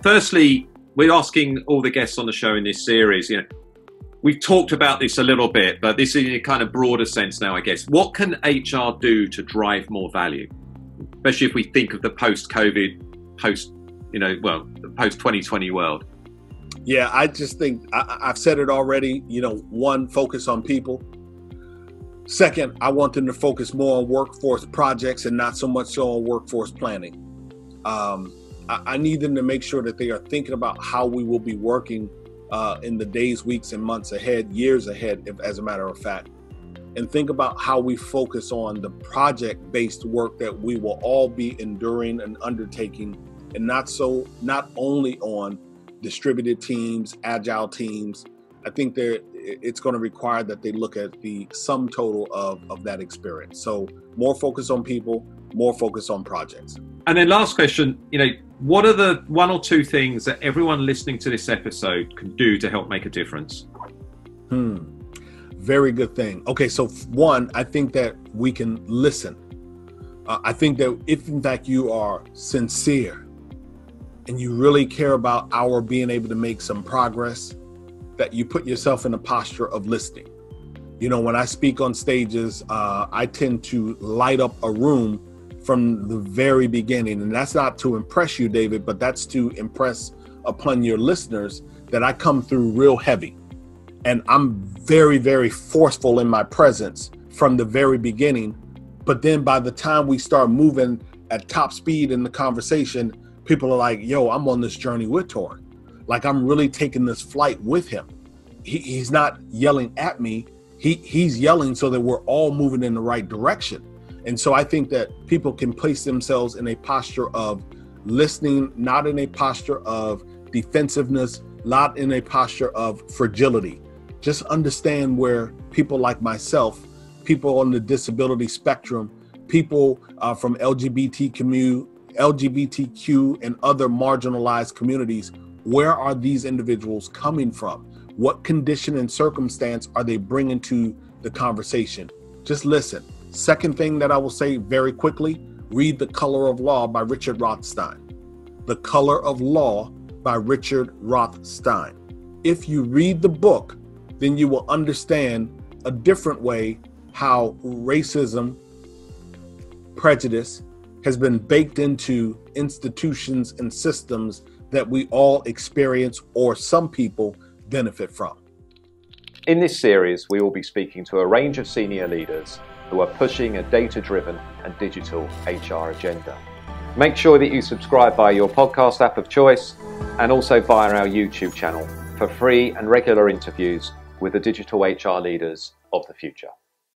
firstly, we're asking all the guests on the show in this series, we've talked about this a little bit, but this is in a kind of broader sense now, I guess. What can HR do to drive more value? Especially if we think of the post-COVID, the post-2020 world. Yeah, I just think I've said it already. One, focus on people. Second, I want them to focus more on workforce projects and not so much so on workforce planning. I need them to make sure that they are thinking about how we will be working in the days, weeks, and months ahead, years ahead, as a matter of fact, and think about how we focus on the project-based work that we will all be enduring and undertaking, and not only on distributed teams, agile teams. I think it's going to require that they look at the sum total of that experience. So more focus on people, more focus on projects. And then last question, what are the one or two things that everyone listening to this episode can do to help make a difference? Very good thing. Okay, so one, I think that we can listen. I think that if in fact you are sincere and you really care about our being able to make some progress, that you put yourself in a posture of listening. When I speak on stages, I tend to light up a room from the very beginning. And that's not to impress you, David, but that's to impress upon your listeners that I come through real heavy. And I'm very, very forceful in my presence from the very beginning. But then by the time we start moving at top speed in the conversation, people are like, yo, I'm on this journey with Torin. Like, I'm really taking this flight with him. He's not yelling at me. He's yelling so that we're all moving in the right direction. And so I think that people can place themselves in a posture of listening, not in a posture of defensiveness, not in a posture of fragility. Just understand where people like myself, people on the disability spectrum, people from LGBTQ and other marginalized communities, where are these individuals coming from? What condition and circumstance are they bringing to the conversation? Just listen. Second thing that I will say very quickly, read The Color of Law by Richard Rothstein. The Color of Law by Richard Rothstein. If you read the book, then you will understand a different way how racism, prejudice has been baked into institutions and systems that we all experience or some people benefit from. In this series, we will be speaking to a range of senior leaders who are pushing a data-driven and digital HR agenda. Make sure that you subscribe via your podcast app of choice and also via our YouTube channel for free and regular interviews with the digital HR leaders of the future.